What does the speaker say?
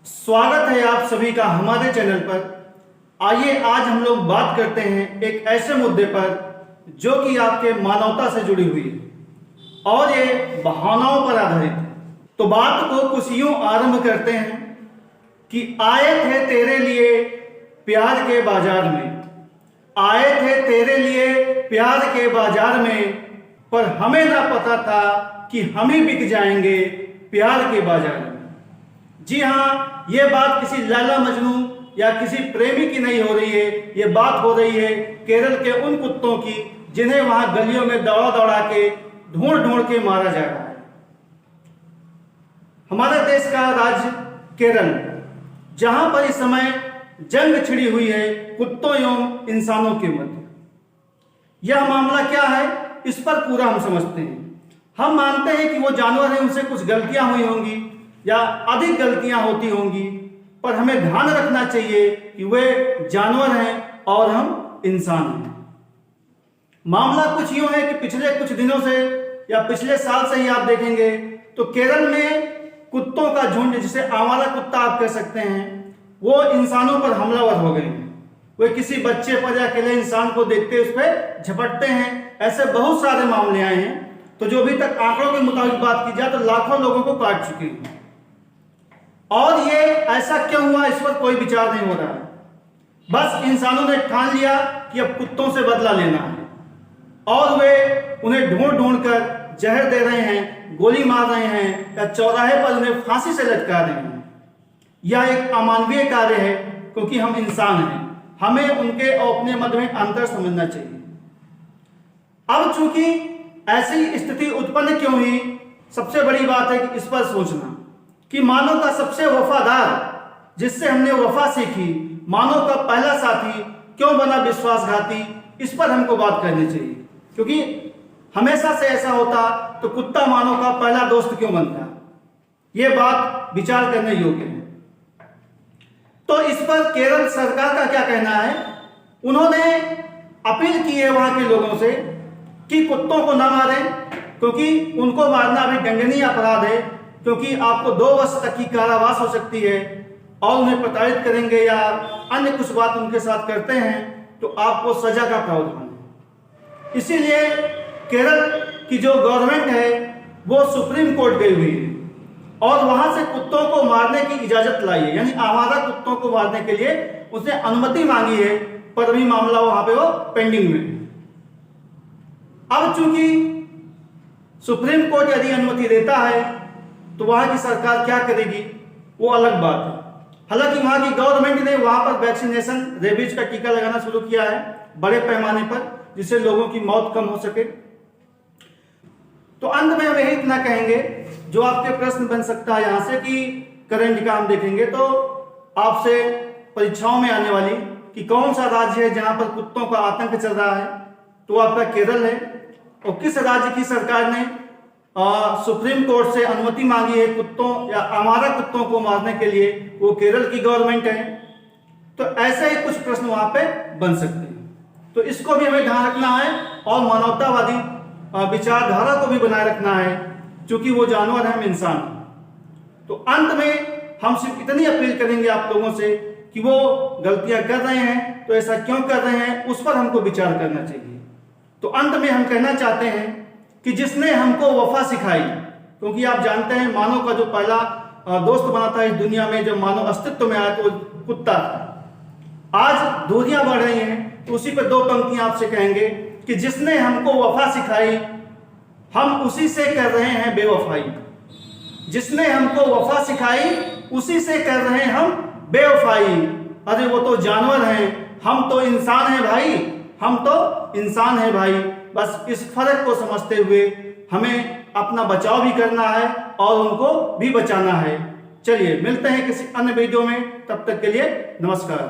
स्वागत है आप सभी का हमारे चैनल पर। आइए आज हम लोग बात करते हैं एक ऐसे मुद्दे पर जो कि आपके मानवता से जुड़ी हुई है और ये भावनाओं पर आधारित है। तो बात को कुछ यूं आरंभ करते हैं कि आए थे तेरे लिए प्यार के बाजार में, आए थे तेरे लिए प्यार के बाजार में, पर हमें ना पता था कि हम ही बिक जाएंगे प्यार के बाजार में। जी हाँ, ये बात किसी लैला मजनू या किसी प्रेमी की नहीं हो रही है, ये बात हो रही है केरल के उन कुत्तों की जिन्हें वहां गलियों में दौड़ा दौड़ा के ढूंढ ढूंढ के मारा जा रहा है। हमारे देश का राज्य केरल, जहां पर इस समय जंग छिड़ी हुई है कुत्तों एवं इंसानों के मध्य। यह मामला क्या है, इस पर पूरा हम समझते हैं। हम मानते हैं कि वो जानवर हैं, उनसे कुछ गलतियां हुई होंगी या अधिक गलतियां होती होंगी, पर हमें ध्यान रखना चाहिए कि वे जानवर हैं और हम इंसान हैं। मामला कुछ यूं है कि पिछले कुछ दिनों से या पिछले साल से ही आप देखेंगे तो केरल में कुत्तों का झुंड, जिसे आवारा कुत्ता आप कह सकते हैं, वो इंसानों पर हमलावर हो गए हैं। वे किसी बच्चे पर या अकेले इंसान को देखते उस पर झपटते हैं। ऐसे बहुत सारे मामले आए हैं। तो जो अभी तक आंकड़ों के मुताबिक बात की जाए तो लाखों लोगों को काट चुके हैं। और ये ऐसा क्यों हुआ, इस पर कोई विचार नहीं हो रहा है। बस इंसानों ने ठान लिया कि अब कुत्तों से बदला लेना है और वे उन्हें ढूंढ ढूंढ कर जहर दे रहे हैं, गोली मार रहे हैं या चौराहे पर उन्हें फांसी से लटका रहे हैं। यह एक अमानवीय कार्य है क्योंकि हम इंसान हैं। हमें उनके और अपने मध्य में अंतर समझना चाहिए। अब चूंकि ऐसी स्थिति उत्पन्न क्यों हुई, सबसे बड़ी बात है कि इस पर सोचना कि मानव का सबसे वफादार, जिससे हमने वफा सीखी, मानव का पहला साथी क्यों बना विश्वासघाती, इस पर हमको बात करनी चाहिए। क्योंकि हमेशा से ऐसा होता तो कुत्ता मानव का पहला दोस्त क्यों बनता, यह बात विचार करने योग्य है। तो इस पर केरल सरकार का क्या कहना है, उन्होंने अपील की है वहां के लोगों से कि कुत्तों को न मारें, क्योंकि उनको मारना अभी दंडनीय अपराध है। क्योंकि आपको 2 वर्ष तक की कारावास हो सकती है और उन्हें प्रताड़ित करेंगे या अन्य कुछ बात उनके साथ करते हैं तो आपको सजा का प्रावधान है। इसीलिए केरल की जो गवर्नमेंट है वो सुप्रीम कोर्ट गई हुई है और वहां से कुत्तों को मारने की इजाजत लाई है, यानी आवारा कुत्तों को मारने के लिए उसने अनुमति मांगी है, पर अभी मामला वहां पे वो पेंडिंग में है। अब चूंकि सुप्रीम कोर्ट यदि अनुमति देता है तो वहां की सरकार क्या करेगी वो अलग बात है। हालांकि वहां की गवर्नमेंट ने वहां पर वैक्सीनेशन, रेबीज का टीका लगाना शुरू किया है बड़े पैमाने पर, जिससे लोगों की मौत कम हो सके। तो अंत में हम यही इतना कहेंगे, जो आपके प्रश्न बन सकता है यहां से कि करंट का हम देखेंगे तो आपसे परीक्षाओं में आने वाली कि कौन सा राज्य है जहां पर कुत्तों का आतंक चल रहा है, तो आपका केरल है। और किस राज्य की सरकार ने सुप्रीम कोर्ट से अनुमति मांगी है कुत्तों या आवारा कुत्तों को मारने के लिए, वो केरल की गवर्नमेंट है। तो ऐसे ही कुछ प्रश्न वहां पे बन सकते हैं। तो इसको भी हमें ध्यान रखना है और मानवतावादी विचारधारा को भी बनाए रखना है, क्योंकि वो जानवर है, हम इंसान। तो अंत में हम सिर्फ इतनी अपील करेंगे आप लोगों से कि वो गलतियां कर रहे हैं तो ऐसा क्यों कर रहे हैं, उस पर हमको विचार करना चाहिए। तो अंत में हम कहना चाहते हैं कि जिसने हमको वफा सिखाई, क्योंकि आप जानते हैं मानव का जो पहला दोस्त बना था इस दुनिया में, जब मानव अस्तित्व में आया तो कुत्ता था। आज दूरियां बढ़ रही हैं तो उसी पर 2 पंक्तियां आपसे कहेंगे कि जिसने हमको वफा सिखाई हम उसी से कर रहे हैं बेवफाई। जिसने हमको वफा सिखाई उसी से कर रहे हैं हम बेवफाई। अरे वो तो जानवर हैं, हम तो इंसान हैं भाई, हम तो इंसान हैं भाई। बस इस फर्क को समझते हुए हमें अपना बचाव भी करना है और उनको भी बचाना है। चलिए मिलते हैं किसी अन्य वीडियो में, तब तक के लिए नमस्कार।